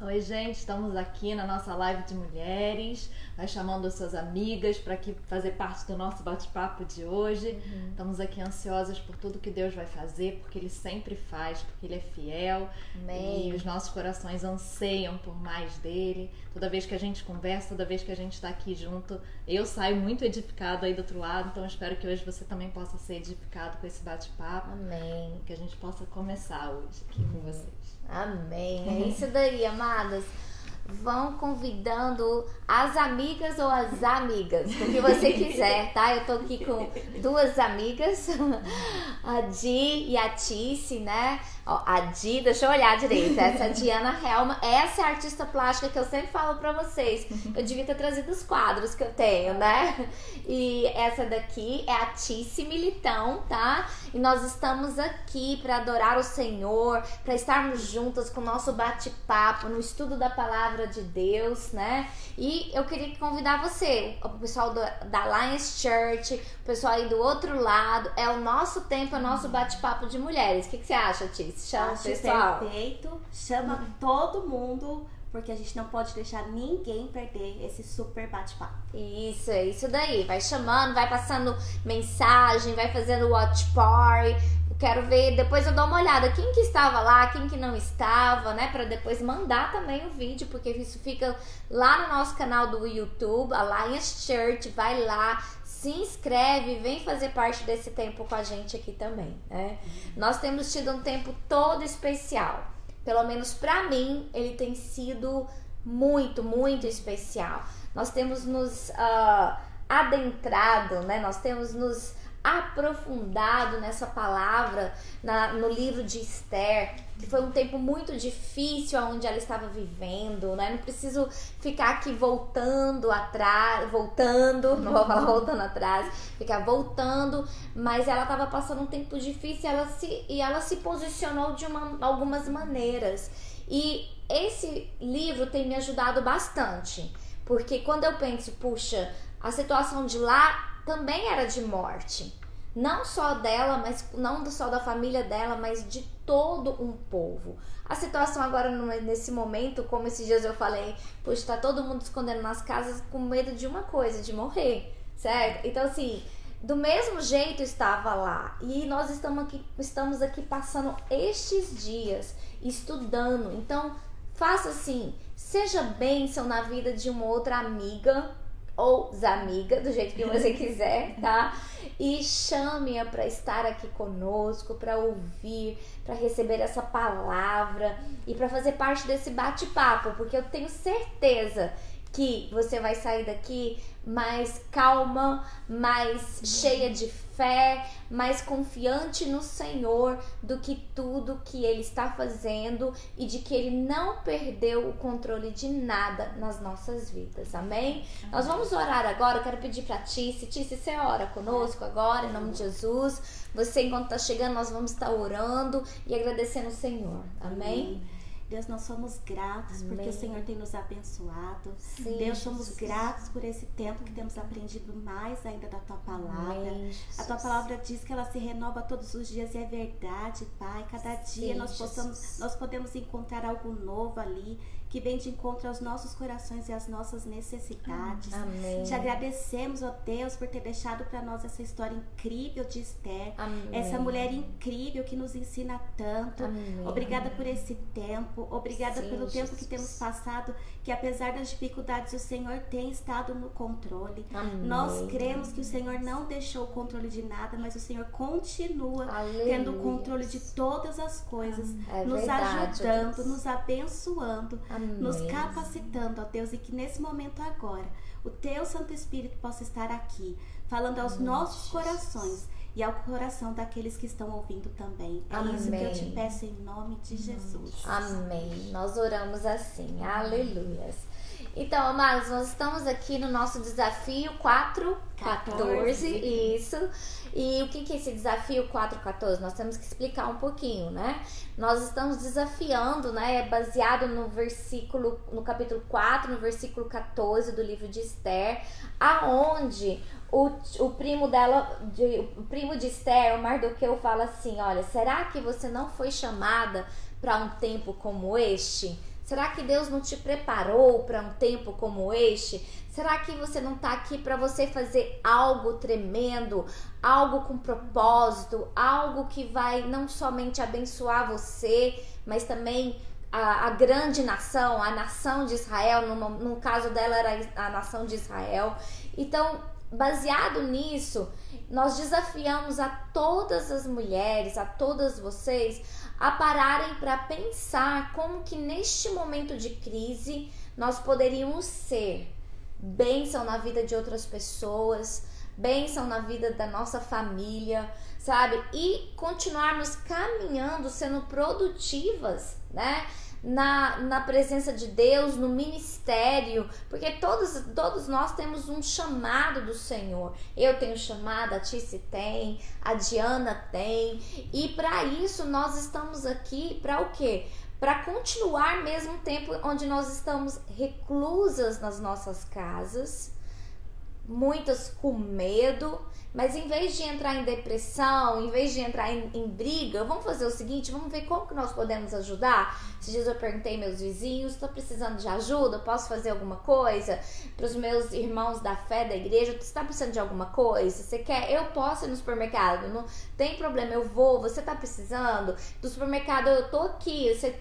Oi, gente, estamos aqui na nossa live de mulheres. Vai chamando as suas amigas para fazer parte do nosso bate-papo de hoje. Estamos aqui ansiosas por tudo que Deus vai fazer, porque Ele sempre faz, porque Ele é fiel. Amém. E os nossos corações anseiam por mais dele. Toda vez que a gente conversa, toda vez que a gente está aqui junto, eu saio muito edificado aí do outro lado. Então eu espero que hoje você também possa ser edificado com esse bate-papo. Amém. Que a gente possa começar hoje aqui com vocês. Amém. É isso daí, amadas. Vão convidando as amigas ou as amigas, o que você quiser, tá? Eu tô aqui com duas amigas, a Di e a Tice, né? Ó, a Di, deixa eu olhar direito, essa é a Diana Helma, essa é a artista plástica que eu sempre falo pra vocês. Eu devia ter trazido os quadros que eu tenho, né? E essa daqui é a Tice Militão, tá? E nós estamos aqui pra adorar o Senhor, pra estarmos juntas com o nosso bate-papo, no estudo da palavra de Deus, né? E eu queria convidar você, o pessoal da Alliance Church, o pessoal aí do outro lado, é o nosso tempo, é o nosso bate-papo de mulheres. O que você acha, Tice? Chama o pessoal. Perfeito, chama todo mundo, porque a gente não pode deixar ninguém perder esse super bate-papo. Isso, é isso daí. Vai chamando, vai passando mensagem, vai fazendo watch party. Quero ver, depois eu dou uma olhada quem que estava lá, quem que não estava, né? Pra depois mandar também o vídeo, porque isso fica lá no nosso canal do YouTube, Alliance Church. Vai lá, se inscreve, vem fazer parte desse tempo com a gente aqui também, né? Nós temos tido um tempo todo especial. Pelo menos pra mim, ele tem sido muito, muito especial. Nós temos nos adentrado, né? Nós temos nos aprofundado nessa palavra no livro de Esther, que foi um tempo muito difícil onde ela estava vivendo, né? Não preciso ficar aqui voltando atrás, não vou falar voltando atrás, ficar voltando, mas ela estava passando um tempo difícil e ela se posicionou de algumas maneiras. E esse livro tem me ajudado bastante, porque quando eu penso, puxa, a situação de lá também era de morte, não só dela, mas não só da família dela, mas de todo um povo. A situação agora nesse momento, como esses dias eu falei, pois tá todo mundo escondendo nas casas com medo de uma coisa, de morrer, certo? Então assim, do mesmo jeito estava lá, e nós estamos aqui passando estes dias estudando. Então faça assim, seja bênção na vida de uma outra amiga ou zamiga, do jeito que você quiser, tá? E chame-a para estar aqui conosco, para ouvir, para receber essa palavra e para fazer parte desse bate-papo, porque eu tenho certeza que você vai sair daqui mais calma, mais cheia de fé, mais confiante no Senhor do que tudo que Ele está fazendo e de que Ele não perdeu o controle de nada nas nossas vidas, amém? Nós vamos orar agora. Eu quero pedir para Tice, você ora conosco agora, em nome de Jesus. Você, enquanto está chegando, nós vamos estar orando e agradecendo o Senhor, amém? Deus, nós somos gratos porque o Senhor tem nos abençoado. Sim, Deus, somos Jesus. gratos por esse tempo que temos aprendido mais ainda da Tua Palavra. Amém, A Tua Palavra diz que ela se renova todos os dias e é verdade, Pai. Cada dia Sim, nós podemos encontrar algo novo ali, que vem de encontro aos nossos corações e às nossas necessidades. Amém. Te agradecemos, ó Deus, por ter deixado para nós essa história incrível de Esther. Amém. Essa mulher incrível que nos ensina tanto. Amém. Obrigada por esse tempo. Obrigada Sim, pelo tempo que Jesus. temos passado, que apesar das dificuldades, o Senhor tem estado no controle. Amém. Nós cremos que o Senhor não deixou o controle de nada, mas o Senhor continua Aleluia. tendo o controle de todas as coisas, É nos verdade, ajudando, Deus. nos abençoando, Amém. nos capacitando, ó Deus, e que nesse momento agora, o Teu Santo Espírito possa estar aqui, falando aos nossos corações e ao coração daqueles que estão ouvindo também. É isso que eu te Amém. peço em nome de Jesus. Amém. Nós oramos assim. Aleluias. Então, amados, nós estamos aqui no nosso desafio 414. Isso. E o que é esse desafio 414? Nós temos que explicar um pouquinho, né? Nós estamos desafiando, né? Baseado no capítulo 4, no versículo 14 do livro de Esther, aonde o primo de Esther, o Mardoqueu, fala assim: olha, será que você não foi chamada para um tempo como este? Será que Deus não te preparou para um tempo como este? Será que você não está aqui para você fazer algo tremendo, algo com propósito, algo que vai não somente abençoar você, mas também a grande nação, a nação de Israel, no caso dela era a nação de Israel. Então, baseado nisso, nós desafiamos a todas as mulheres, a todas vocês, a pararem para pensar como que neste momento de crise nós poderíamos ser bênção na vida de outras pessoas, bênção na vida da nossa família, sabe? E continuarmos caminhando, sendo produtivas, né? Na presença de Deus, no ministério, porque todos nós temos um chamado do Senhor. Eu tenho chamado, a Tice tem, a Diana tem, e para isso nós estamos aqui para o quê? Para continuar mesmo tempo onde nós estamos reclusas nas nossas casas, muitas com medo, mas em vez de entrar em depressão, em vez de entrar em briga, vamos fazer o seguinte, vamos ver como que nós podemos ajudar. Esses dias eu perguntei meus vizinhos, estou precisando de ajuda, posso fazer alguma coisa? Para os meus irmãos da fé, da igreja, você está precisando de alguma coisa? Você quer? Eu posso ir no supermercado, não tem problema, eu vou, você está precisando? Do supermercado eu tô aqui, você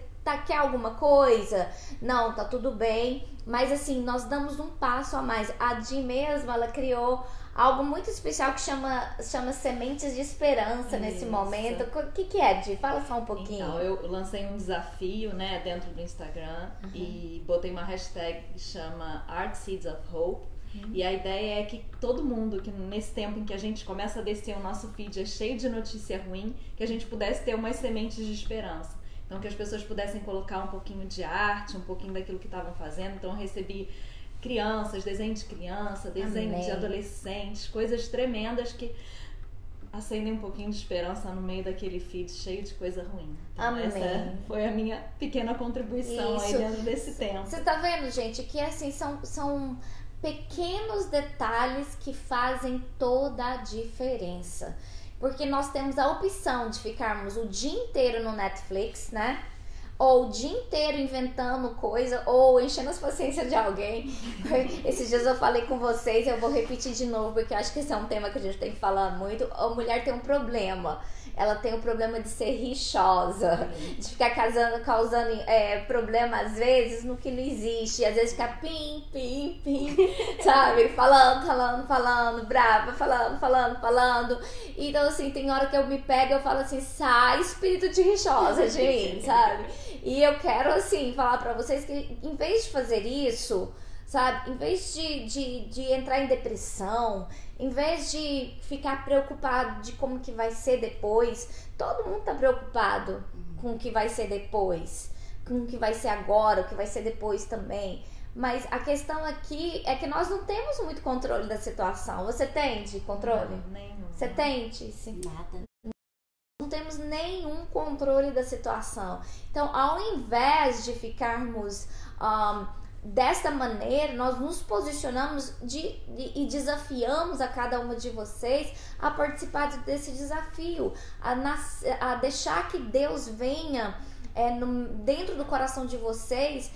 quer alguma coisa? Não, tá tudo bem. Mas assim, nós damos um passo a mais. A Di mesmo, ela criou algo muito especial que chama Sementes de Esperança. Isso. Nesse momento. O que é, Di? Fala só um pouquinho. Então, eu lancei um desafio, né, dentro do Instagram, e botei uma hashtag que chama Art Seeds of Hope. E a ideia é que todo mundo, que nesse tempo em que a gente começa a descer o nosso feed é cheio de notícia ruim, que a gente pudesse ter umas sementes de esperança. Então, que as pessoas pudessem colocar um pouquinho de arte, um pouquinho daquilo que estavam fazendo. Então, eu recebi crianças, desenho de criança, desenho de adolescentes, coisas tremendas que acendem um pouquinho de esperança no meio daquele feed cheio de coisa ruim. Então, essa foi a minha pequena contribuição aí dentro desse tempo. Você tá vendo, gente, que assim, são pequenos detalhes que fazem toda a diferença. Porque nós temos a opção de ficarmos o dia inteiro no Netflix, né? Ou o dia inteiro inventando coisa, ou enchendo as paciências de alguém. Esses dias eu falei com vocês, eu vou repetir de novo, porque eu acho que esse é um tema que a gente tem que falar muito. A mulher tem um problema. Ela tem o problema de ser rixosa, de ficar causando problema às vezes no que não existe. Às vezes fica pim, sabe? Falando, brava, falando. Então, assim, tem hora que eu me pego e eu falo assim, sai espírito de rixosa, gente, sabe? E eu quero, assim, falar pra vocês que em vez de fazer isso, sabe? Em vez de entrar em depressão, em vez de ficar preocupado de como que vai ser depois, todo mundo tá preocupado com o que vai ser depois, com o que vai ser agora, o que vai ser depois também. Mas a questão aqui é que nós não temos muito controle da situação. Você tem de controle? Não, nenhum. Você tem, Tice? Nada. Não temos nenhum controle da situação. Então, ao invés de ficarmos desta maneira, nós nos posicionamos e desafiamos a cada uma de vocês a participar desse desafio, a deixar que Deus venha dentro do coração de vocês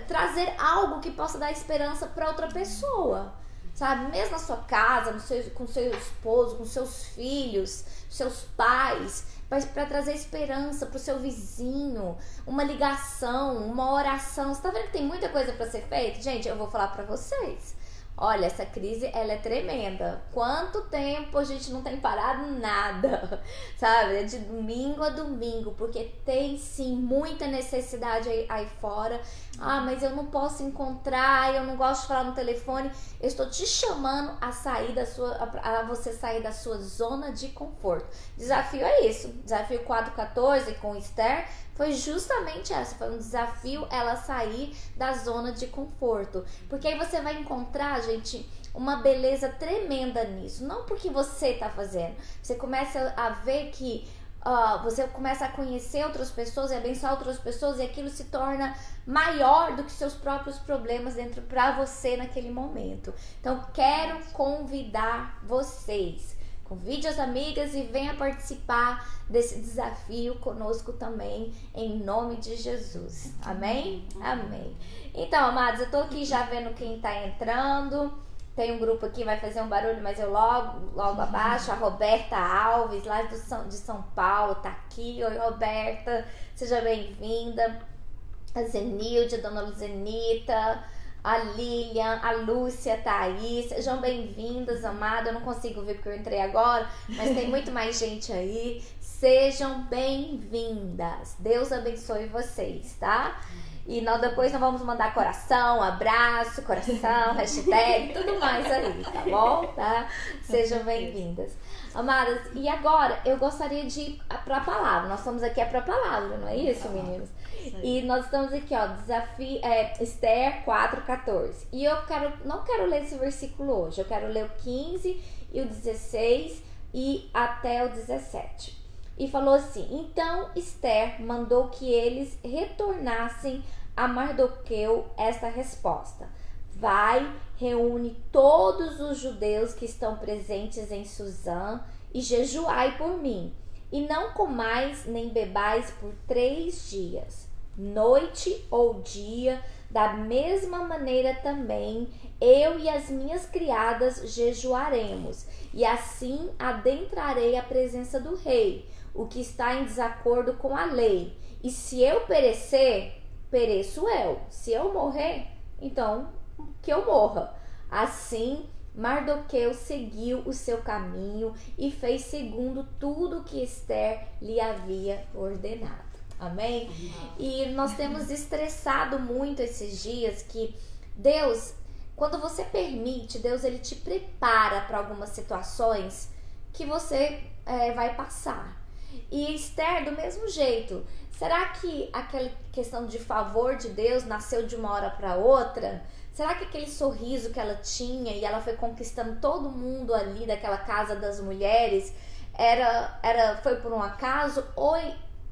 trazer algo que possa dar esperança para outra pessoa, sabe? Mesmo na sua casa, com seu esposo, com seus filhos, seus pais, para trazer esperança pro seu vizinho, uma ligação, uma oração. Você tá vendo que tem muita coisa para ser feita? Gente, eu vou falar para vocês. Olha, essa crise, ela é tremenda. Quanto tempo a gente não tem parado nada, sabe? É de domingo a domingo, porque tem sim muita necessidade aí fora. Ah, mas eu não posso encontrar, eu não gosto de falar no telefone. Eu estou te chamando a você sair da sua zona de conforto. Desafio é isso. Desafio 414 com Esther foi justamente essa. Foi um desafio ela sair da zona de conforto. Porque aí você vai encontrar, gente, uma beleza tremenda nisso. Não porque você tá fazendo. Você começa a ver que você começa a conhecer outras pessoas e abençoar outras pessoas, e aquilo se torna maior do que seus próprios problemas dentro para você naquele momento. Então, quero convidar vocês Convide as amigas e venha participar desse desafio conosco também, em nome de Jesus. Amém? Amém. Então, amados, eu tô aqui já vendo quem tá entrando. Tem um grupo aqui, vai fazer um barulho, mas eu logo abaixo. A Roberta Alves, lá de São Paulo, tá aqui. Oi, Roberta, seja bem-vinda. A Zenilde, a Dona Luzenita, a Lilian, a Lúcia tá aí. Sejam bem-vindas, amada. Eu não consigo ver porque eu entrei agora, mas tem muito mais gente aí. Sejam bem-vindas. Deus abençoe vocês, tá? E depois nós vamos mandar coração, abraço, coração, hashtag, tudo mais aí, tá bom? Tá? Sejam bem-vindas. Amadas, e agora eu gostaria de ir pra palavra. Nós estamos aqui pra palavra, não é isso, meninos? E nós estamos aqui, ó, desafio, Esther 4:14. E eu não quero ler esse versículo hoje, eu quero ler o 15 e o 16 e até o 17. E falou assim: então Esther mandou que eles retornassem a Mardoqueu esta resposta: vai, reúne todos os judeus que estão presentes em Suzã e jejuai por mim, e não comais nem bebais por 3 dias, noite ou dia. Da mesma maneira também eu e as minhas criadas jejuaremos, e assim adentrarei a presença do rei, o que está em desacordo com a lei. E se eu perecer, pereço eu. Se eu morrer, então que eu morra. Assim, Mardoqueu seguiu o seu caminho e fez segundo tudo que Esther lhe havia ordenado. Amém? E nós temos estressado muito esses dias que Deus, quando você permite, Deus ele te prepara para algumas situações que você vai passar. E Esther, do mesmo jeito, será que aquela questão de favor de Deus nasceu de uma hora para outra? Será que aquele sorriso que ela tinha e ela foi conquistando todo mundo ali daquela casa das mulheres foi por um acaso?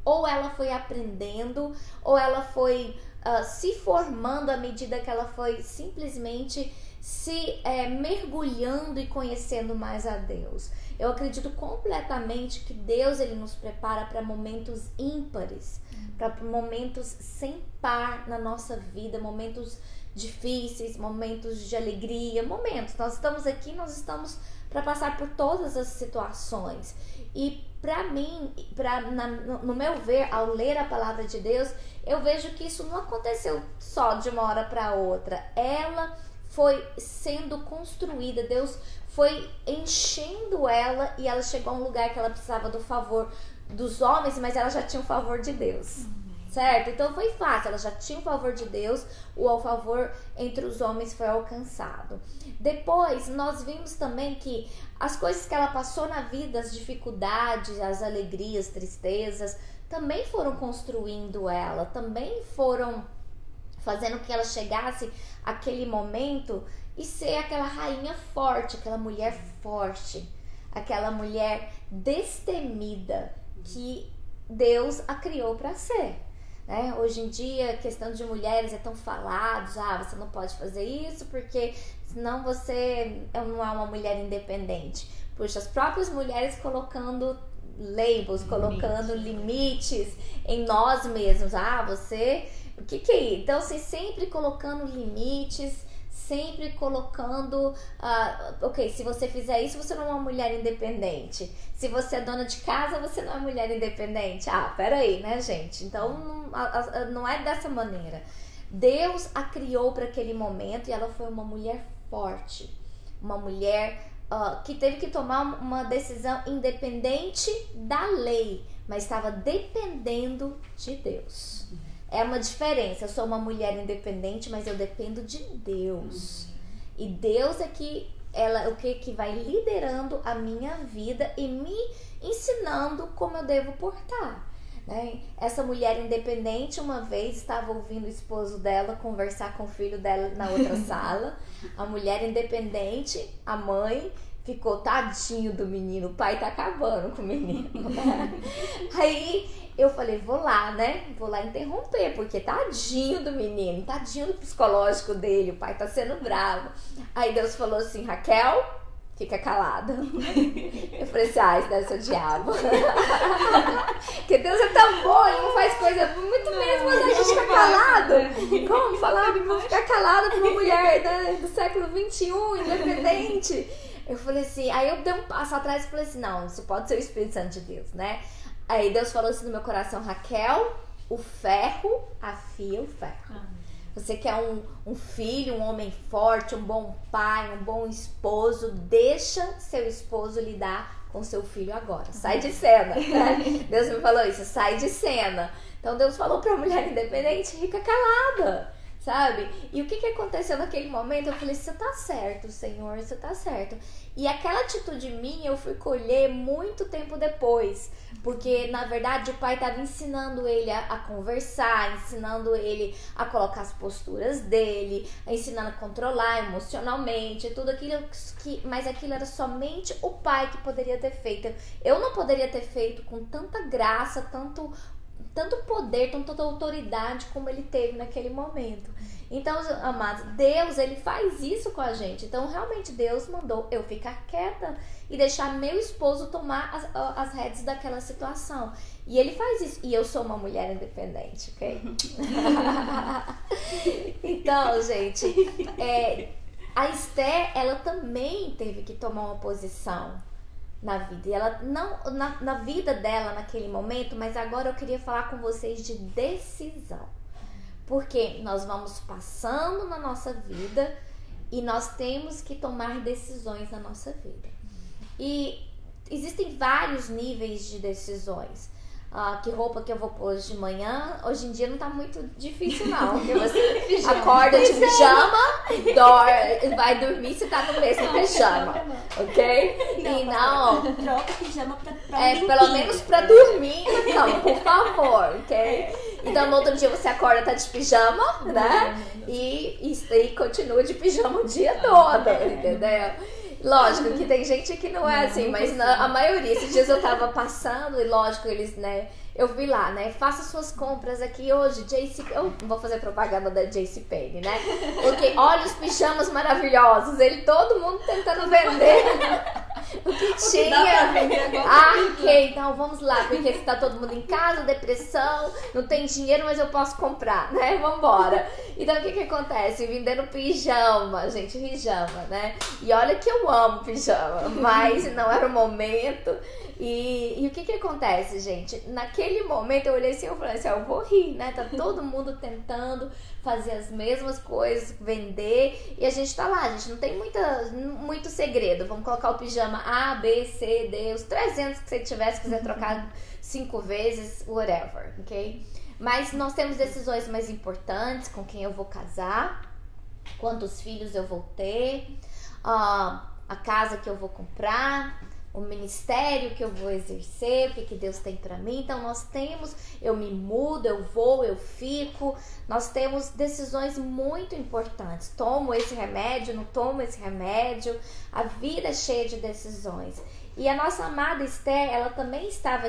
Ou ela foi aprendendo, ou ela foi se formando à medida que ela foi simplesmente se mergulhando e conhecendo mais a Deus? Eu acredito completamente que Deus ele nos prepara para momentos ímpares, para momentos sem par na nossa vida, momentos difíceis, momentos de alegria, nós estamos aqui, nós estamos para passar por todas as situações. E para mim, no meu ver, ao ler a palavra de Deus, eu vejo que isso não aconteceu só de uma hora para outra. Ela foi sendo construída, Deus foi enchendo ela e ela chegou a um lugar que ela precisava do favor dos homens, mas ela já tinha o favor de Deus. Certo? Então foi fácil, ela já tinha o favor de Deus, o favor entre os homens foi alcançado. Depois nós vimos também que as coisas que ela passou na vida, as dificuldades, as alegrias, tristezas, também foram construindo ela, também foram fazendo que ela chegasse àquele momento e ser aquela rainha forte, aquela mulher forte, aquela mulher destemida que Deus a criou para ser. Hoje em dia, a questão de mulheres é tão falado, você não pode fazer isso porque senão você não é uma mulher independente. Puxa, as próprias mulheres colocando labels, colocando limites em nós mesmos. Você, o que é isso? Então, assim, sempre colocando limites, sempre colocando, ok, se você fizer isso, você não é uma mulher independente. Se você é dona de casa, você não é mulher independente. Peraí, né, gente? Então, não é dessa maneira. Deus a criou para aquele momento e ela foi uma mulher forte. Uma mulher que teve que tomar uma decisão independente da lei, mas estava dependendo de Deus. É uma diferença. Eu sou uma mulher independente, mas eu dependo de Deus. E Deus é que vai liderando a minha vida e me ensinando como eu devo portar. Essa mulher independente, uma vez estava ouvindo o esposo dela conversar com o filho dela na outra sala. A mulher independente, a mãe, ficou tadinho do menino, o pai tá acabando com o menino. Aí eu falei, vou lá interromper, porque tadinho do menino, tadinho do psicológico dele, o pai tá sendo bravo. Aí Deus falou assim, Raquel, fica calada. Eu falei assim, isso deve ser o diabo. Porque Deus é tão bom, ele não faz coisa muito mesmo, mas a gente fica calado. Como falar pra ficar calada pra uma mulher, né, do século XXI, independente? Eu falei assim, aí eu dei um passo atrás e falei assim, não, isso pode ser o Espírito Santo de Deus, né? Aí Deus falou assim no meu coração, Raquel, o ferro afia o ferro. Você quer um filho, um homem forte, um bom pai, um bom esposo, deixa seu esposo lidar com seu filho agora. Sai de cena, né? Deus me falou isso, sai de cena. Então Deus falou pra mulher independente, fica calada, sabe? E o que aconteceu naquele momento? Eu falei, você tá certo, Senhor, você tá certo. E aquela atitude minha eu fui colher muito tempo depois. Porque, na verdade, o pai estava ensinando ele a conversar, ensinando ele a colocar as posturas dele, ensinando a controlar emocionalmente, tudo aquilo mas aquilo era somente o pai que poderia ter feito. Eu não poderia ter feito com tanta graça, tanto poder, tanta autoridade como ele teve naquele momento. Então, amados, Deus, ele faz isso com a gente. Então, realmente, Deus mandou eu ficar quieta e deixar meu esposo tomar as rédeas daquela situação. E ele faz isso. E eu sou uma mulher independente, ok? Então, gente, a Esther, ela também teve que tomar uma posição na vida. E ela não na vida dela naquele momento, mas agora eu queria falar com vocês de decisão. Porque nós vamos passando na nossa vida e nós temos que tomar decisões na nossa vida. E existem vários níveis de decisões. Que roupa que eu vou pôr hoje de manhã, hoje em dia não tá muito difícil não, porque você acorda de pijama, vai dormir, você tá no mesmo pijama, ok? Não, e não, troca pijama pra pelo menos pra dormir na cama, por favor, ok? Então no outro dia você acorda, tá de pijama, né? E continua de pijama o dia todo, entendeu? Lógico que tem gente que não é assim, mas a maioria, esses dias eu tava passando e lógico, eles, né, eu vi lá, né, faça suas compras aqui hoje, eu não vou fazer propaganda da JCPenney, né, porque olha os pijamas maravilhosos, todo mundo tentando vender o que tinha. Ok, então vamos lá, porque tá todo mundo em casa, depressão, não tem dinheiro, mas eu posso comprar, né, vambora. Então o que acontece? Vendendo pijama, gente, pijama, né, e olha que eu amo pijama, mas não era o momento. E o que acontece, gente? Naquele momento eu olhei assim, eu falei assim, eu vou rir, né? Tá todo mundo tentando fazer as mesmas coisas, vender, e a gente tá lá, a gente não tem muito segredo. Vamos colocar o pijama A, B, C, D, os 300 que você tiver, se quiser trocar 5 vezes, whatever, ok? Mas nós temos decisões mais importantes, com quem eu vou casar, quantos filhos eu vou ter, a casa que eu vou comprar, o ministério que eu vou exercer, o que Deus tem pra mim. Então nós temos, eu me mudo, eu vou, eu fico, nós temos decisões muito importantes. Tomo esse remédio, não tomo esse remédio, a vida é cheia de decisões. E a nossa amada Esther, ela também estava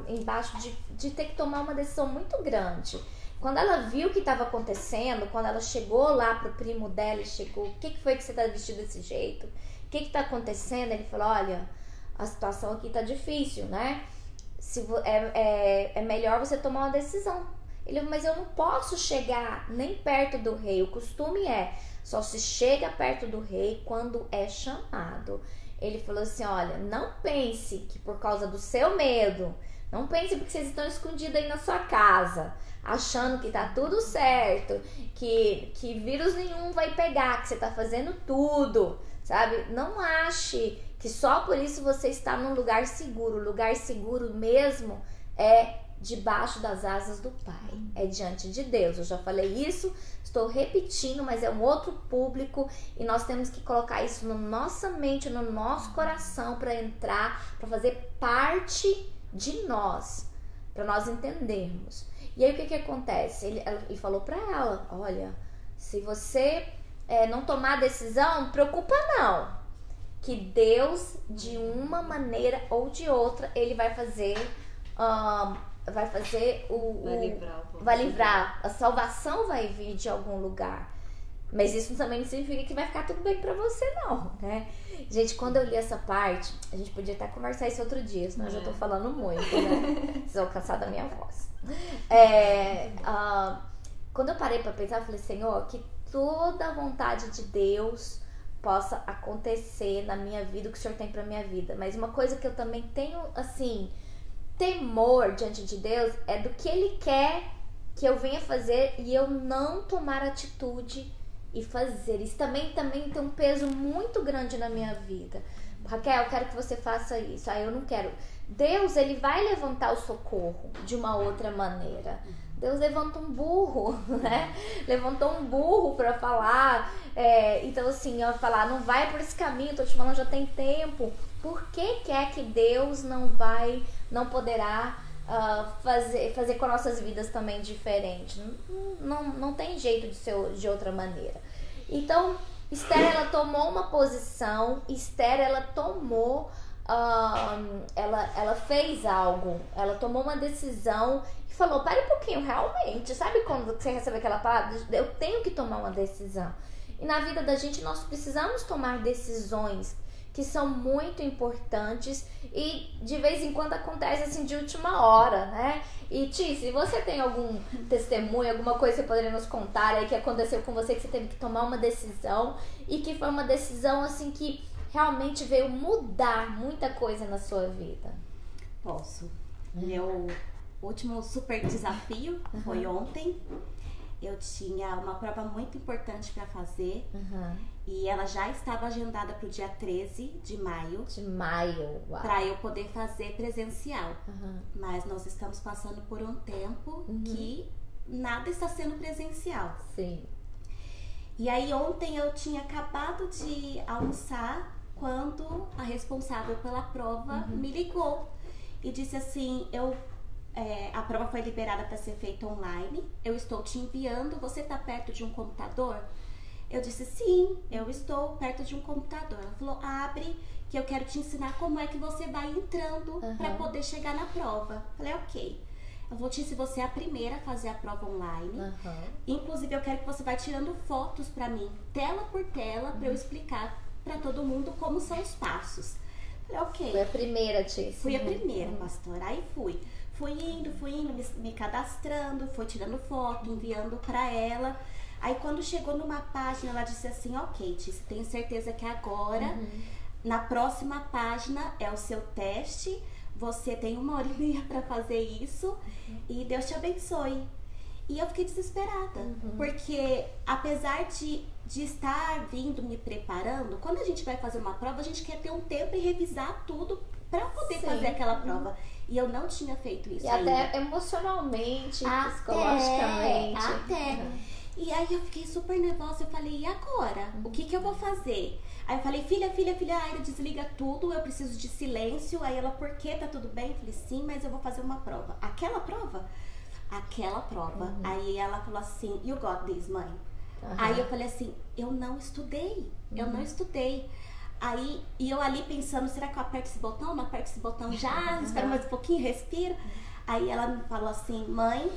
embaixo de ter que tomar uma decisão muito grande. Quando ela viu o que estava acontecendo, quando ela chegou lá pro primo dela e chegou, o que foi que você tá vestido desse jeito? O que tá acontecendo? Ele falou, olha, a situação aqui tá difícil, né? É melhor você tomar uma decisão. Ele falou, mas eu não posso chegar nem perto do rei. O costume só se chega perto do rei quando é chamado. Ele falou assim, olha, não pense que por causa do seu medo, não pense porque vocês estão escondidos aí na sua casa, achando que tá tudo certo, que vírus nenhum vai pegar, que você tá fazendo tudo, sabe? Não ache que só por isso você está num lugar seguro. O lugar seguro mesmo é debaixo das asas do Pai, é diante de Deus. Eu já falei isso, estou repetindo, mas é um outro público e nós temos que colocar isso na nossa mente, no nosso coração, para entrar, para fazer parte de nós, para nós entendermos. E aí o que acontece? Ele falou para ela, olha, se você não tomar decisão, preocupa não, que Deus, de uma maneira ou de outra, ele vai fazer vai livrar, a salvação vai vir de algum lugar. Mas isso também não significa que vai ficar tudo bem pra você, não, né? Gente, quando eu li essa parte, a gente podia até conversar isso outro dia, senão eu já tô falando muito, né? Vocês vão cansar da minha voz. Quando eu parei pra pensar, eu falei, Senhor, que toda a vontade de Deus possa acontecer na minha vida, o que o Senhor tem pra minha vida. Mas uma coisa que eu também tenho, assim, temor diante de Deus é do que Ele quer que eu venha fazer e eu não tomar atitude e fazer. Isso também tem um peso muito grande na minha vida. Raquel, eu quero que você faça isso. Eu não quero. Deus, Ele vai levantar o socorro de uma outra maneira. Deus levanta um burro, né? Levantou um burro pra falar. Então, assim, eu falar, não vai por esse caminho, tô te falando, já tem tempo. Por que é que Deus não poderá fazer com nossas vidas também diferente? Não tem jeito de ser de outra maneira. Então, Esther, ela tomou uma posição, Esther, ela tomou, ela fez algo, ela tomou uma decisão e falou, para um pouquinho, realmente, sabe quando você recebe aquela palavra? Eu tenho que tomar uma decisão. E na vida da gente, nós precisamos tomar decisões que são muito importantes e de vez em quando acontece assim de última hora, né? E Ti, se você tem algum testemunho, alguma coisa que você poderia nos contar aí que aconteceu com você, que você teve que tomar uma decisão e que foi uma decisão assim que realmente veio mudar muita coisa na sua vida. Posso. Meu último super desafio foi ontem. Eu tinha uma prova muito importante para fazer e ela já estava agendada para o dia 13 de maio. Uau. Para eu poder fazer presencial. Mas nós estamos passando por um tempo que nada está sendo presencial. Sim. E aí ontem eu tinha acabado de almoçar quando a responsável pela prova me ligou e disse assim, a prova foi liberada para ser feita online, eu estou te enviando, você está perto de um computador? Eu disse, sim, eu estou perto de um computador. Ela falou, abre, que eu quero te ensinar como é que você vai entrando para poder chegar na prova. Eu falei, ok. Eu vou te ensinar, você é a primeira a fazer a prova online. Inclusive, eu quero que você vá tirando fotos para mim, tela por tela, para eu explicar para todo mundo como são os passos. Eu falei, ok. Foi a primeira, Tia. Fui a primeira, pastora. Aí fui indo, me cadastrando, fui tirando foto, enviando pra ela. Aí quando chegou numa página, ela disse assim, ok, Tia, tenho certeza que agora, na próxima página é o seu teste, você tem 1h30 pra fazer isso e Deus te abençoe. E eu fiquei desesperada, porque apesar de estar vindo me preparando, quando a gente vai fazer uma prova, a gente quer ter um tempo e revisar tudo pra poder fazer aquela prova. E eu não tinha feito isso ainda. E até emocionalmente, psicologicamente. E aí eu fiquei super nervosa, eu falei, e agora? O que eu vou fazer? Aí eu falei, filha, Aida, desliga tudo, eu preciso de silêncio. Aí ela, por quê? Tá tudo bem? Eu falei, sim, mas eu vou fazer uma prova. Aquela prova? Aquela prova. Aí ela falou assim, you got this, mãe. Aí eu falei assim, eu não estudei. Aí, e eu ali pensando, será que eu aperto esse botão? Não aperto esse botão já? Espera mais um pouquinho, respira. Aí ela me falou assim, mãe,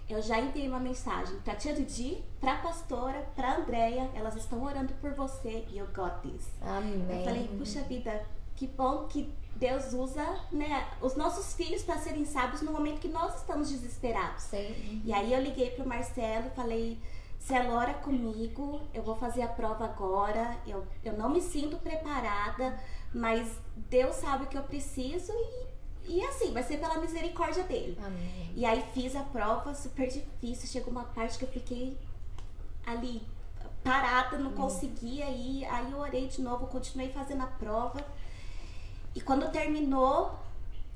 eu já enviei uma mensagem pra tia Didi, pra pastora, pra Andréia, elas estão orando por você e you got this. Amém. Eu falei, puxa vida, que bom que Deus usa, né, os nossos filhos para serem sábios no momento que nós estamos desesperados. Sim. E aí eu liguei pro Marcelo e falei, Marcelo, ora comigo, eu vou fazer a prova agora, eu não me sinto preparada, mas Deus sabe o que eu preciso e assim, vai ser pela misericórdia dele. Amém. E aí fiz a prova, super difícil, chegou uma parte que eu fiquei ali parada, não conseguia ir, aí eu orei de novo, continuei fazendo a prova e quando terminou,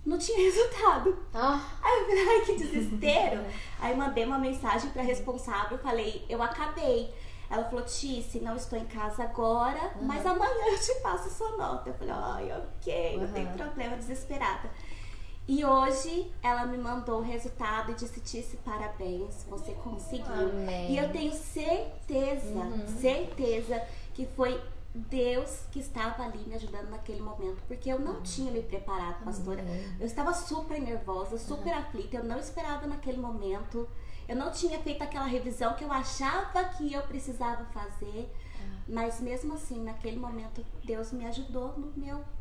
não tinha resultado. Aí eu falei, ai, que desespero. Aí mandei uma mensagem pra responsável, falei, eu acabei. Ela falou, Tice, não estou em casa agora, mas amanhã eu te passo sua nota. Eu falei, ai, ok, não tem problema, desesperada. E hoje ela me mandou o resultado e disse, Tice, parabéns, você conseguiu. Amém. E eu tenho certeza que foi Deus que estava ali me ajudando naquele momento, porque eu não tinha me preparado, pastora. Eu estava super nervosa, super aflita, eu não esperava naquele momento. Eu não tinha feito aquela revisão que eu achava que eu precisava fazer. Mas mesmo assim, naquele momento, Deus me ajudou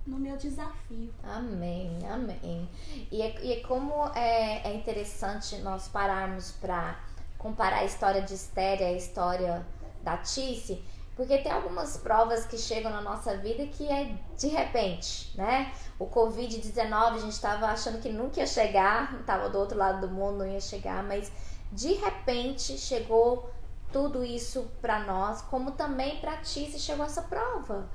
no meu desafio. Amém, amém. E como é interessante nós pararmos para comparar a história de Esther e a história da Tice, porque tem algumas provas que chegam na nossa vida que é de repente, né? O Covid-19, a gente estava achando que nunca ia chegar, estava do outro lado do mundo, não ia chegar, mas de repente chegou tudo isso para nós, como também para Tice chegou essa prova.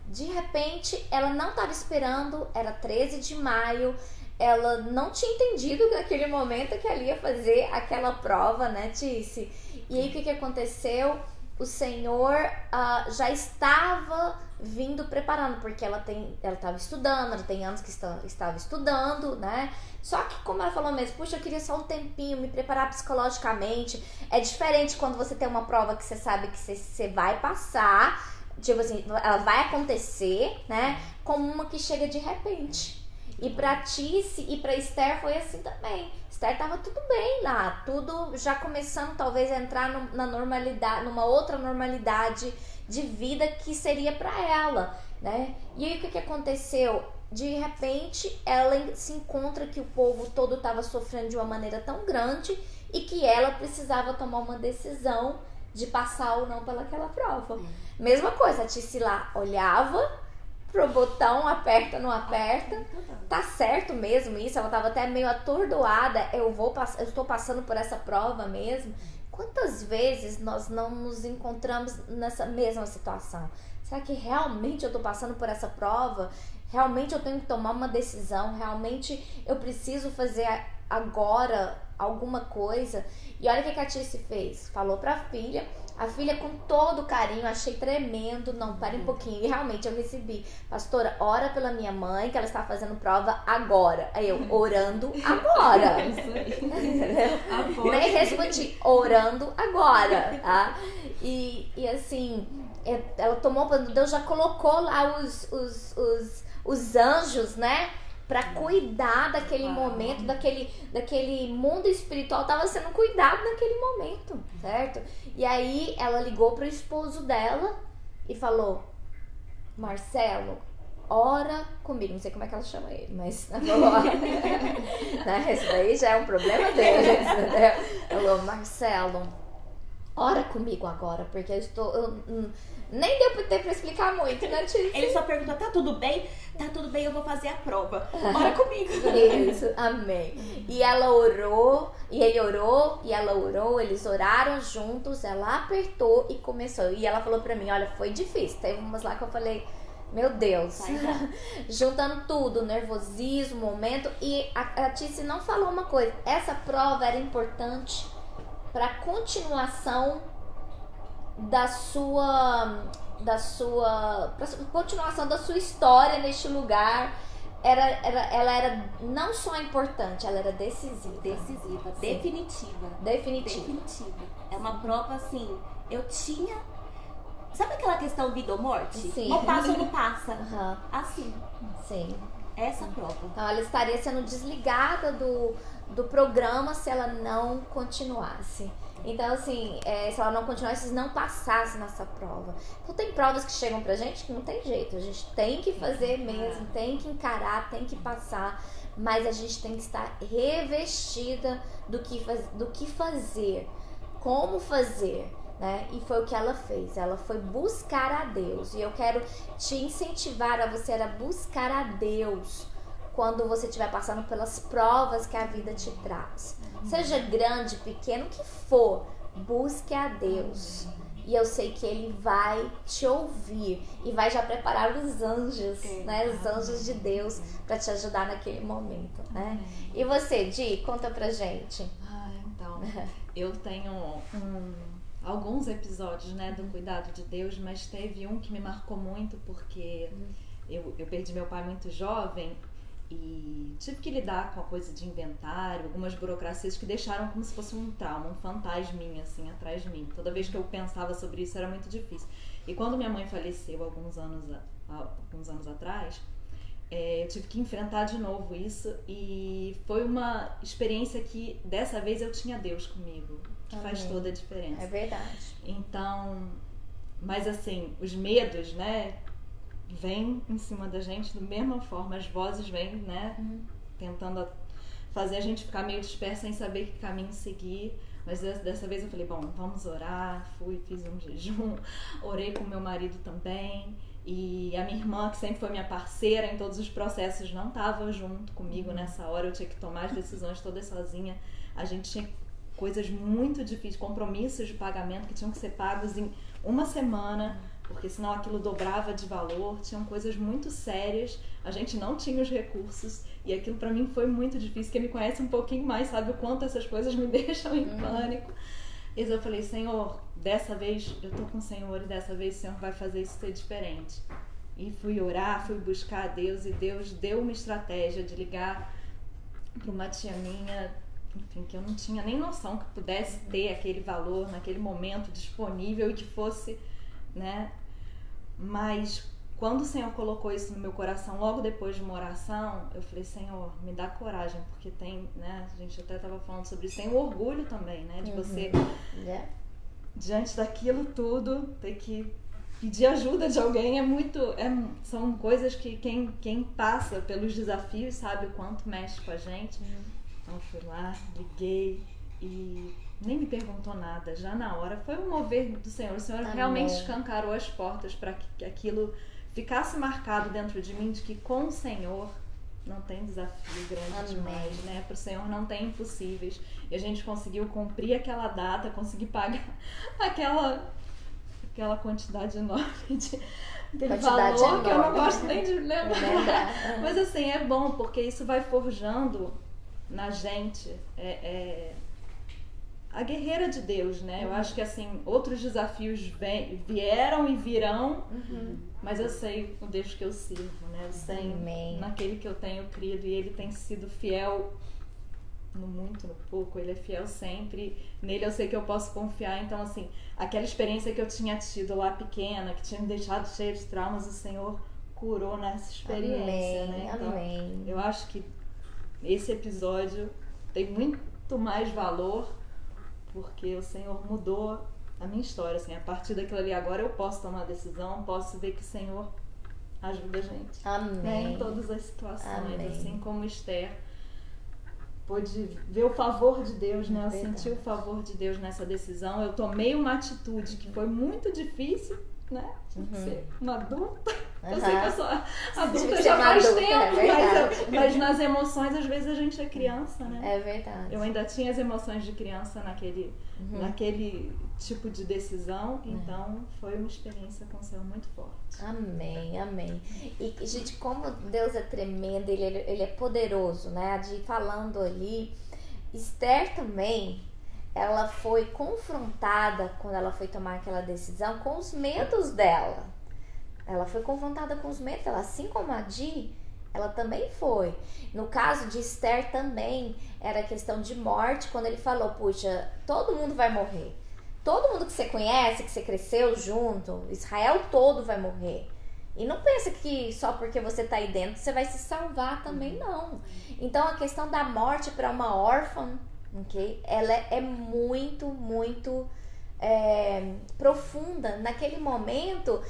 De repente, ela não estava esperando, era 13 de maio, ela não tinha entendido naquele momento que ela ia fazer aquela prova, né, Tice? E aí o que aconteceu? O Senhor já estava vindo preparando, porque ela estava estudando, ela tem anos que estava estudando, né? Só que, como ela falou mesmo, puxa, eu queria só um tempinho, me preparar psicologicamente. É diferente quando você tem uma prova que você sabe que você vai passar, tipo assim, ela vai acontecer, né? Como uma que chega de repente. E pra Tice e pra Esther foi assim também. Esther tava tudo bem lá, tudo já começando talvez a entrar na normalidade, numa outra normalidade de vida que seria pra ela, né? E aí o que aconteceu? De repente ela se encontra que o povo todo estava sofrendo de uma maneira tão grande e que ela precisava tomar uma decisão de passar ou não pelaquela prova. Mesma coisa, a Tice lá olhava pro botão, aperta, não aperta, tá certo mesmo isso, ela tava até meio atordoada, eu estou passando por essa prova mesmo. Quantas vezes nós não nos encontramos nessa mesma situação? Será que realmente eu tô passando por essa prova? Realmente eu tenho que tomar uma decisão? Realmente eu preciso fazer agora alguma coisa? E olha o que a Tice fez, falou pra filha. A filha, com todo carinho, achei tremendo. Não, pare um pouquinho. E realmente eu recebi: pastora, ora pela minha mãe, que ela está fazendo prova agora. Aí eu, orando agora. Nem respondi, orando agora, tá? E assim, ela tomou, Deus já colocou lá os anjos, né? Pra cuidar daquele momento, daquele mundo espiritual, tava sendo cuidado naquele momento, certo? E aí ela ligou pro esposo dela e falou: Marcelo, ora comigo. Não sei como é que ela chama ele, mas ela falou, né? Isso daí já é um problema dele, entendeu? Ela falou: Marcelo, ora comigo agora, porque nem deu pra explicar muito, né, Tice? Ele só perguntou: tá tudo bem? Tá tudo bem, eu vou fazer a prova. Ora comigo. Isso, amém. E ela orou, e ele orou, e ela orou, eles oraram juntos, ela apertou e começou. E ela falou pra mim: olha, foi difícil. Teve umas lá que eu falei: meu Deus. Juntando tudo, nervosismo, momento. E a Tice não falou uma coisa: essa prova era importante pra continuação da sua continuação da sua história neste lugar. Ela era não só importante, ela era decisiva, definitiva. É uma prova assim, eu tinha, sabe aquela questão vida ou morte? Sim. Ou passa ou não passa. Assim. Sim. Essa prova. Então ela estaria sendo desligada do programa se ela não continuasse. Então, assim, se ela não continuasse, se não passasse nessa prova. Então, tem provas que chegam pra gente que não tem jeito. A gente tem que fazer mesmo, tem que encarar, tem que passar. Mas a gente tem que estar revestida do que fazer, como fazer, né? E foi o que ela fez. Ela foi buscar a Deus. E eu quero te incentivar a você a buscar a Deus quando você estiver passando pelas provas que a vida te traz. Seja grande, pequeno, o que for, busque a Deus. E eu sei que Ele vai te ouvir e vai já preparar os anjos, né? Os anjos de Deus para te ajudar naquele momento, né? E você, Di, conta pra gente. Então, eu tenho alguns episódios, né, do cuidado de Deus, mas teve um que me marcou muito porque eu perdi meu pai muito jovem. E tive que lidar com a coisa de inventário, algumas burocracias que deixaram como se fosse um trauma, um fantasminha assim atrás de mim. Toda vez que eu pensava sobre isso era muito difícil. E quando minha mãe faleceu alguns anos atrás, eu tive que enfrentar de novo isso, e foi uma experiência que dessa vez eu tinha Deus comigo, que faz toda a diferença. É verdade. Então, mas assim, os medos, né, vêm em cima da gente da mesma forma, as vozes vêm, né, tentando fazer a gente ficar meio dispersa sem saber que caminho seguir. Mas dessa vez eu falei, bom, vamos orar. Fiz um jejum, orei com meu marido também. E a minha irmã, que sempre foi minha parceira em todos os processos, não estava junto comigo nessa hora. Eu tinha que tomar as decisões todas sozinha. A gente tinha coisas muito difíceis, compromissos de pagamento que tinham que ser pagos em uma semana, porque senão aquilo dobrava de valor. Tinham coisas muito sérias, a gente não tinha os recursos, e aquilo pra mim foi muito difícil. Quem me conhece um pouquinho mais sabe o quanto essas coisas me deixam em pânico. E eu falei, Senhor, dessa vez eu tô com o Senhor, e dessa vez o Senhor vai fazer isso ser diferente. E fui orar, fui buscar a Deus, e Deus deu uma estratégia de ligar pra uma tia minha, enfim, que eu não tinha nem noção que pudesse ter aquele valor naquele momento disponível e que fosse, né? Mas quando o Senhor colocou isso no meu coração, logo depois de uma oração, eu falei, Senhor, me dá coragem, porque tem, né, a gente até estava falando sobre isso, tem o orgulho também, né, de você, diante daquilo tudo, ter que pedir ajuda de alguém são coisas que quem passa pelos desafios sabe o quanto mexe com a gente. Então eu fui lá, liguei e nem me perguntou nada, já na hora foi um mover do Senhor. O Senhor realmente escancarou as portas para que aquilo ficasse marcado dentro de mim, de que com o Senhor não tem desafio grande demais, né? Para o Senhor não tem impossíveis. E a gente conseguiu cumprir aquela data, conseguir pagar aquela quantidade enorme aquele valor que eu não gosto nem de lembrar. Mas assim, é bom, porque isso vai forjando na gente a guerreira de Deus, né? Eu acho que assim, outros desafios vieram e virão, mas eu sei o Deus que eu sirvo, né? Eu sei naquele que eu tenho crido, e Ele tem sido fiel no muito, no pouco, Ele é fiel sempre. Nele eu sei que eu posso confiar. Então assim, aquela experiência que eu tinha tido lá pequena, que tinha me deixado cheia de traumas, o Senhor curou nessa experiência, né? Então, eu acho que esse episódio tem muito mais valor, porque o Senhor mudou a minha história, assim, a partir daquilo ali. Agora eu posso tomar decisão, posso ver que o Senhor ajuda a gente, né, em todas as situações, assim como Esther pôde ver o favor de Deus, né? Eu senti o favor de Deus nessa decisão. Eu tomei uma atitude que foi muito difícil, né? Ser uma adulta. Eu sei que eu sou adulta já faz tempo, mas nas emoções, às vezes, a gente é criança, né? É verdade. Eu ainda tinha as emoções de criança naquele tipo de decisão, então foi uma experiência com o Senhor muito forte. Amém. E, gente, como Deus é tremendo, Ele é poderoso, né? Falando ali, Esther também, ela foi confrontada, quando ela foi tomar aquela decisão, com os medos dela. Ela foi confrontada com os medos dela, assim como a Di, ela também foi. No caso de Esther também, era questão de morte, quando ele falou, puxa, todo mundo vai morrer. Todo mundo que você conhece, que você cresceu junto, Israel todo vai morrer. E não pensa que só porque você tá aí dentro, você vai se salvar também, não. Então, a questão da morte para uma órfã, okay, ela é muito, muito profunda. Naquele momento,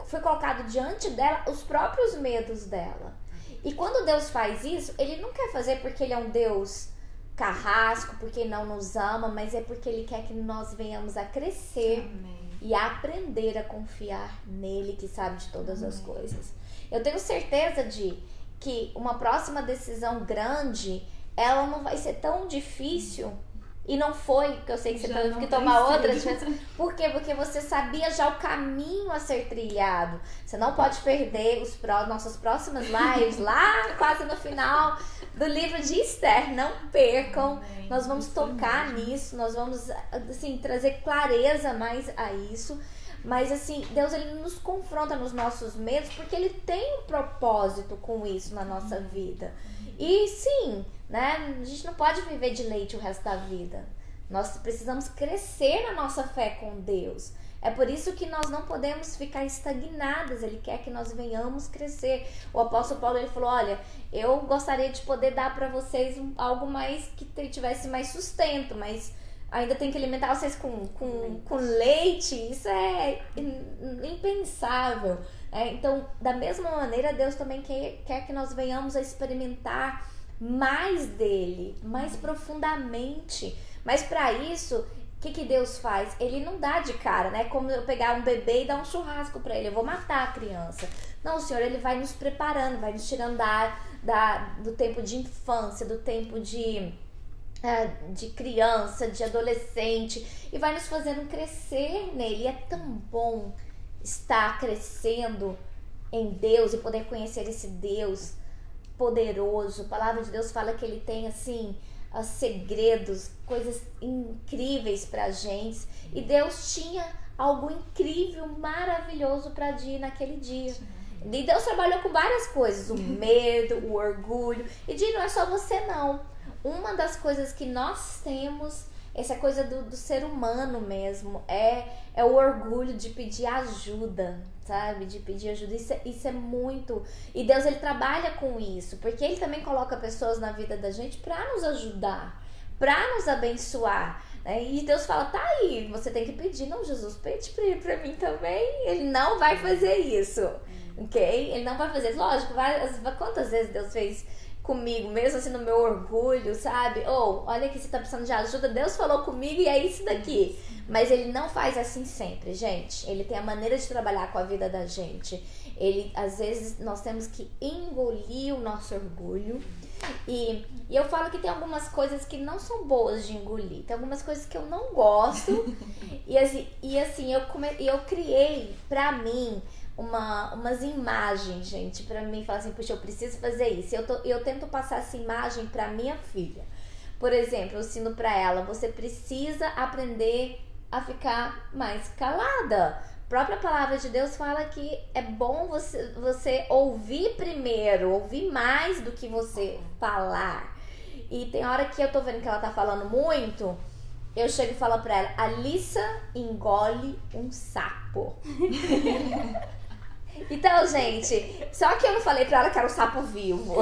foi colocado diante dela os próprios medos dela. E quando Deus faz isso, Ele não quer fazer porque Ele é um Deus carrasco, porque não nos ama, mas é porque Ele quer que nós venhamos a crescer e a aprender a confiar nele, que sabe de todas as coisas. Eu tenho certeza de que uma próxima decisão grande, ela não vai ser tão difícil. E não foi, que eu sei que você teve que tomar outra. Por quê? Porque você sabia já o caminho a ser trilhado. Você não pode perder nossas próximas lives, lá quase no final do livro de Esther. Não percam. Nós vamos tocar nisso. Nós vamos, assim, trazer clareza mais a isso. Mas, assim, Deus, Ele nos confronta nos nossos medos, porque Ele tem um propósito com isso na nossa vida. E sim, né? A gente não pode viver de leite o resto da vida. Nós precisamos crescer na nossa fé com Deus. É por isso que nós não podemos ficar estagnadas. Ele quer que nós venhamos crescer. O apóstolo Paulo, ele falou, olha, eu gostaria de poder dar para vocês algo mais que tivesse mais sustento, mas ainda tem que alimentar vocês com leite. Isso é impensável. Então, da mesma maneira, Deus também quer que nós venhamos a experimentar mais dele, mais profundamente. Mas para isso, o que Deus faz? Ele não dá de cara, né? Como eu pegar um bebê e dar um churrasco para ele, eu vou matar a criança. Não, o Senhor, ele vai nos preparando, vai nos tirando do tempo de infância, do tempo de criança, de adolescente, e vai nos fazendo crescer nele. E é tão bom estar crescendo em Deus e poder conhecer esse Deus poderoso. A palavra de Deus fala que ele tem assim segredos, coisas incríveis pra gente, e Deus tinha algo incrível, maravilhoso pra Di naquele dia. E Deus trabalhou com várias coisas, o medo, o orgulho, e Di, não é só você não. Uma das coisas que nós temos, essa coisa do ser humano mesmo, é o orgulho de pedir ajuda, sabe? De pedir ajuda. Isso é muito... E Deus, ele trabalha com isso, porque ele também coloca pessoas na vida da gente pra nos ajudar, pra nos abençoar, né? E Deus fala, tá aí, você tem que pedir. Não, Jesus, pede pra mim também. Ele não vai fazer isso, ok? Ele não vai fazer. Lógico, quantas vezes Deus fez comigo, mesmo assim no meu orgulho, sabe? Olha que você tá precisando de ajuda, Deus falou comigo e é isso daqui. Mas ele não faz assim sempre, gente. Ele tem a maneira de trabalhar com a vida da gente. Às vezes, nós temos que engolir o nosso orgulho. E eu falo que tem algumas coisas que não são boas de engolir. Tem algumas coisas que eu não gosto. e assim, eu criei pra mim umas imagens, gente, pra mim, falar assim, puxa, eu preciso fazer isso. Eu tento passar essa imagem pra minha filha. Por exemplo, eu ensino pra ela, você precisa aprender a ficar mais calada. A própria palavra de Deus fala que é bom você ouvir primeiro, ouvir mais do que você falar. E tem hora que eu tô vendo que ela tá falando muito, eu chego e falo pra ela, Alissa engole um sapo. Então, gente, só que eu não falei pra ela que era um sapo vivo.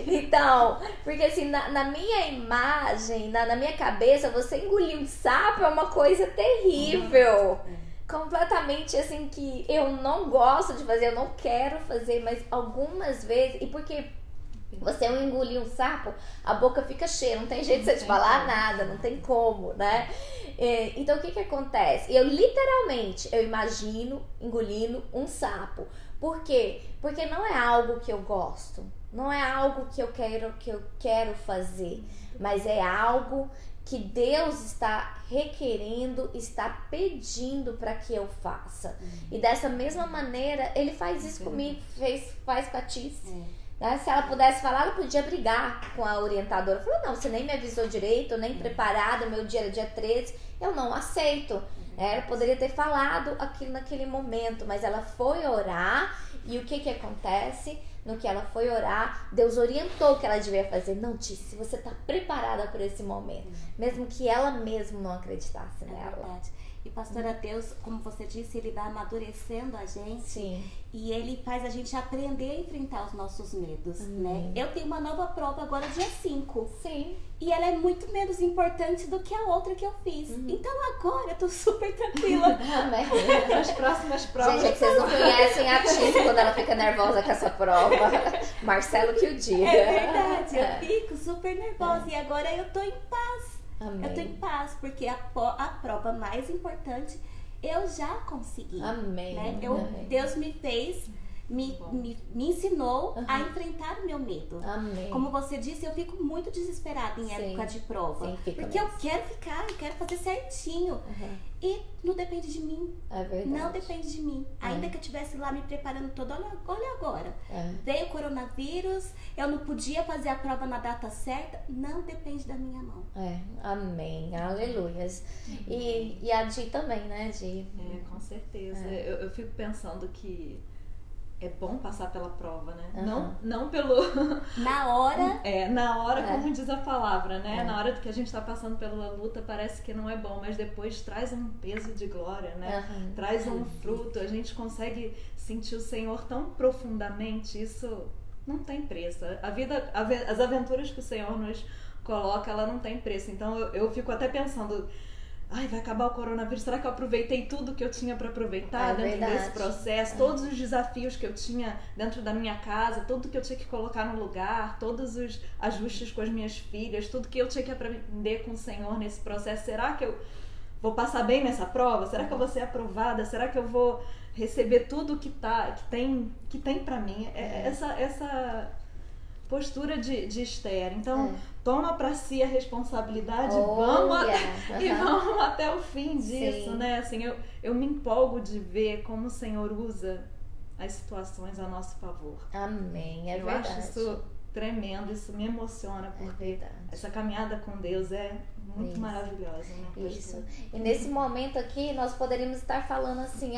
Então, porque assim, na minha imagem, na minha cabeça, você engolir um sapo é uma coisa terrível. Completamente assim, que eu não gosto de fazer, eu não quero fazer, mas algumas vezes, e porque você engolir um sapo, a boca fica cheia, não tem jeito de você te falar nada, não tem como, né? Então o que acontece? Eu imagino engolindo um sapo. Por quê? Porque não é algo que eu gosto, não é algo que eu quero fazer, mas é algo que Deus está requerendo, está pedindo para que eu faça. E dessa mesma maneira, ele faz isso comigo, faz com a Tice. Né? Se ela pudesse falar, ela podia brigar com a orientadora. Falou, não, você nem me avisou direito, nem preparada, meu dia era dia 13, eu não aceito. Ela poderia ter falado aquilo naquele momento, mas ela foi orar, e o que acontece? No que ela foi orar, Deus orientou o que ela devia fazer. Não, Tice, você está preparada para esse momento, mesmo que ela mesma não acreditasse nela. Verdade. E pastora, Deus, como você disse, ele vai amadurecendo a gente. Sim. E ele faz a gente aprender a enfrentar os nossos medos, né? Eu tenho uma nova prova agora dia 5. Sim. E ela é muito menos importante do que a outra que eu fiz. Então agora eu tô super tranquila. As próximas provas. Gente, é que vocês não conhecem a Tice quando ela fica nervosa com essa prova. Marcelo que o diga. É verdade, eu fico super nervosa. E agora eu tô em paz. Amém. Eu tô em paz, porque a prova mais importante eu já consegui. Amém. Né? Amém. Deus me fez, me ensinou a enfrentar o meu medo. Amém. Como você disse, eu fico muito desesperada em época de prova. Sim, fica porque mesmo. eu quero fazer certinho. E não depende de mim. É verdade. Não depende de mim. Ainda que eu estivesse lá me preparando todo, olha agora. Veio o coronavírus, eu não podia fazer a prova na data certa. Não depende da minha mão. Amém. Aleluias. E a Di também, né, Di? Com certeza. Eu fico pensando que é bom passar pela prova, né? Uhum. Não pelo... Na hora... na hora, como diz a palavra, né? É. Na hora que a gente tá passando pela luta, parece que não é bom, mas depois traz um peso de glória, né? Uhum. Traz um fruto, a gente consegue sentir o Senhor tão profundamente, isso não tem preço. A vida, as aventuras que o Senhor nos coloca, ela não tem preço. Então eu fico até pensando... Ai, vai acabar o coronavírus, será que eu aproveitei tudo que eu tinha para aproveitar dentro desse processo? Todos os desafios que eu tinha dentro da minha casa, tudo que eu tinha que colocar no lugar, todos os ajustes com as minhas filhas, tudo que eu tinha que aprender com o Senhor nesse processo. Será que eu vou passar bem nessa prova? Será que eu vou ser aprovada? Será que eu vou receber tudo que tem para mim? Essa postura de Esther. Então, toma para si a responsabilidade, e vamos até o fim disso, né? Assim, eu me empolgo de ver como o Senhor usa as situações a nosso favor. Amém, eu verdade. acho isso tremendo, isso me emociona, porque essa caminhada com Deus é muito maravilhosa, né? Isso. E nesse momento aqui, nós poderíamos estar falando assim,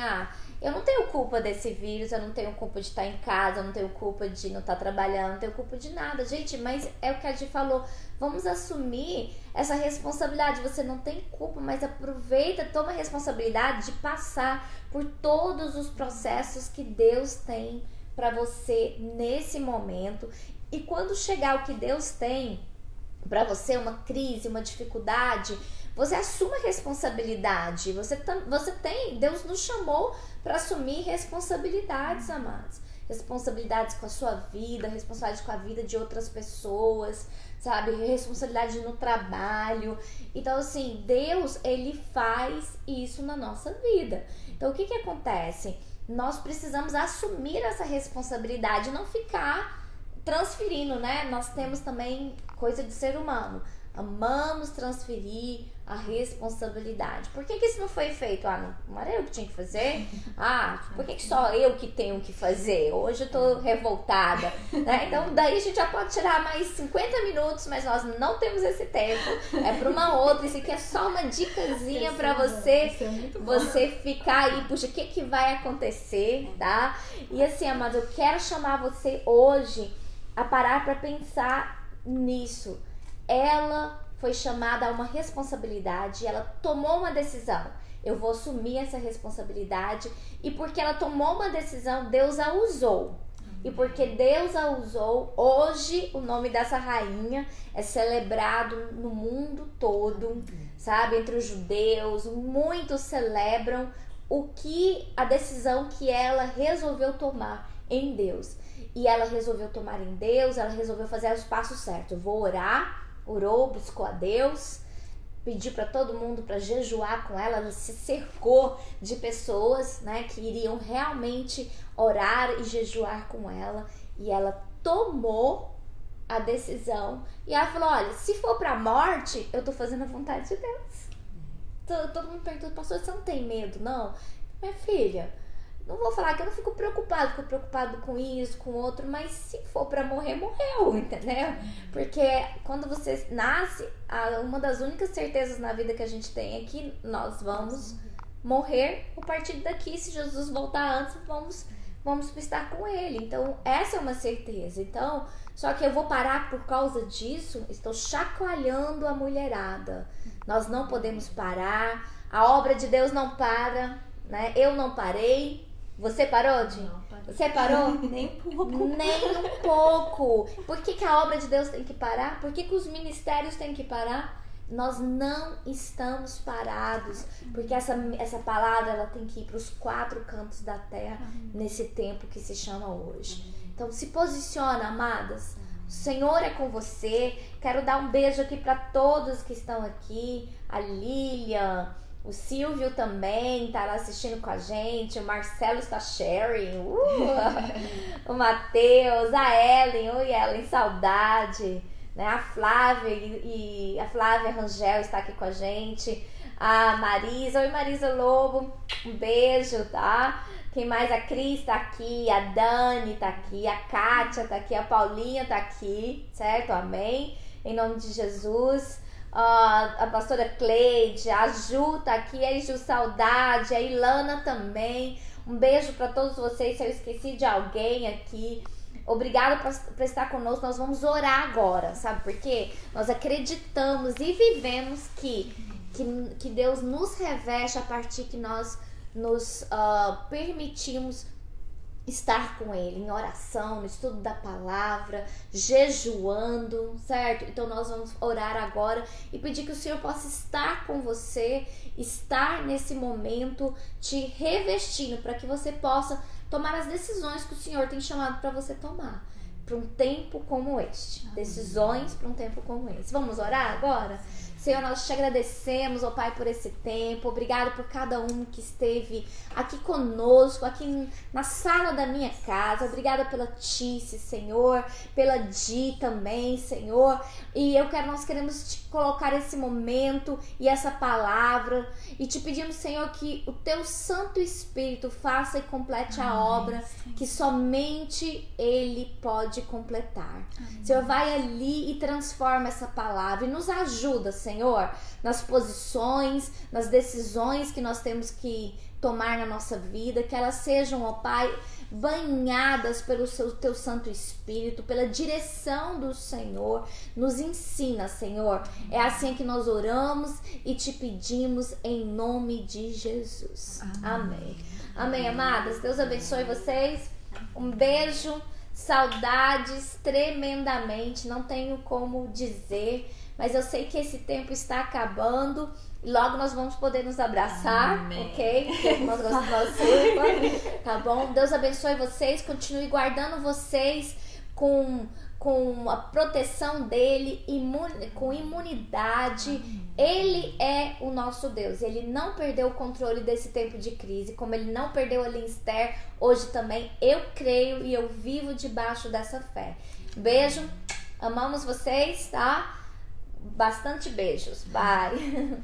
eu não tenho culpa desse vírus, eu não tenho culpa de estar em casa, eu não tenho culpa de não estar trabalhando, não tenho culpa de nada. Gente, mas é o que a Gi falou, vamos assumir essa responsabilidade. Você não tem culpa, mas aproveita, toma a responsabilidade de passar por todos os processos que Deus tem para você nesse momento. E quando chegar o que Deus tem para você, uma crise, uma dificuldade, você assuma a responsabilidade. Deus nos chamou para assumir responsabilidades, amados. Responsabilidades com a sua vida, responsabilidade com a vida de outras pessoas, sabe? Responsabilidade no trabalho. Então, assim, Deus, Ele faz isso na nossa vida. Então, o que acontece? Nós precisamos assumir essa responsabilidade, não ficar transferindo, né? Nós temos também coisa de ser humano. Amamos transferir a responsabilidade. Por que isso não foi feito? Não era eu que tinha que fazer? Por que só eu que tenho que fazer? Hoje eu tô revoltada, né? Então daí a gente já pode tirar mais 50 minutos, mas nós não temos esse tempo. É para uma outra. Isso aqui é só uma dicasinha para você ficar aí, puxa, o que vai acontecer, tá? E assim, amados, eu quero chamar você hoje a parar para pensar nisso. Ela foi chamada a uma responsabilidade, ela tomou uma decisão. Eu vou assumir essa responsabilidade. E porque ela tomou uma decisão, Deus a usou. E porque Deus a usou, hoje o nome dessa rainha é celebrado no mundo todo, sabe? Entre os judeus, muitos celebram a decisão que ela resolveu tomar em Deus. E ela resolveu tomar em Deus, ela resolveu fazer os passos certos. Eu vou orar, orou, buscou a Deus, pediu para todo mundo para jejuar com ela. Ela se cercou de pessoas, né, que iriam realmente orar e jejuar com ela. E ela tomou a decisão. E ela falou, olha, se for para a morte, eu tô fazendo a vontade de Deus. Todo mundo perguntou, pastor, você não tem medo, não? Minha filha, não vou falar que eu não fico preocupado com isso, com outro, mas se for pra morrer, morreu, entendeu? Porque quando você nasce, uma das únicas certezas na vida que a gente tem é que nós vamos morrer a partir daqui. Se Jesus voltar antes, vamos estar com Ele. Então, essa é uma certeza. Então, só que eu vou parar por causa disso, estou chacoalhando a mulherada. Nós não podemos parar, a obra de Deus não para, né? Eu não parei. Você parou, Di? Não, parei. Você parou? Nem um pouco. Nem um pouco. Por que a obra de Deus tem que parar? Por que os ministérios têm que parar? Nós não estamos parados. Porque essa palavra ela tem que ir para os 4 cantos da terra nesse tempo que se chama hoje. Então se posiciona, amadas. O Senhor é com você. Quero dar um beijo aqui para todos que estão aqui. A Lilian, o Silvio também está lá assistindo com a gente. O Marcelo está sharing. O Matheus, a Ellen. Oi, Ellen, saudade. Né? A Flávia e a Flávia Rangel está aqui com a gente. A Marisa. Oi, Marisa Lobo. Um beijo, tá? Quem mais? A Cris tá aqui. A Dani tá aqui. A Kátia tá aqui. A Paulinha tá aqui. Certo? Amém? Em nome de Jesus. A pastora Cleide, a Ju tá aqui, a Ju, saudade, a Ilana também, Um beijo para todos vocês. Se eu esqueci de alguém aqui, obrigada por estar conosco. Nós vamos orar agora, sabe por quê? Nós acreditamos e vivemos que Deus nos reveste a partir que nós nos permitimos estar com Ele em oração, no estudo da palavra, jejuando, certo? Então nós vamos orar agora e pedir que o Senhor possa estar com você, estar nesse momento te revestindo, para que você possa tomar as decisões que o Senhor tem chamado para você tomar, para um tempo como este. Decisões para um tempo como esse. Vamos orar agora? Senhor, nós te agradecemos, ó Pai, por esse tempo. Obrigado por cada um que esteve aqui conosco, aqui na sala da minha casa. Obrigada pela Tice, Senhor, pela Di também, Senhor. E nós queremos te colocar esse momento e essa palavra e te pedimos, Senhor, que o teu Santo Espírito faça e complete a obra que somente Ele pode completar. Senhor, vai ali e transforma essa palavra e nos ajuda, Senhor, nas posições, nas decisões que nós temos que tomar na nossa vida, que elas sejam, ó Pai, banhadas pelo teu Santo Espírito, pela direção do Senhor. Nos ensina, Senhor. É assim que nós oramos e te pedimos em nome de Jesus. Amém. Amém, amadas. Deus abençoe vocês. Um beijo, saudades tremendamente. Não tenho como dizer, mas eu sei que esse tempo está acabando e logo nós vamos poder nos abraçar, ok? Nós gostamos, tá bom? Deus abençoe vocês, continue guardando vocês com a proteção dele, com imunidade. Ele é o nosso Deus, ele não perdeu o controle desse tempo de crise, como ele não perdeu ali em Esther, hoje também eu creio e eu vivo debaixo dessa fé. Beijo, amamos vocês, tá? Bastante beijos, bye!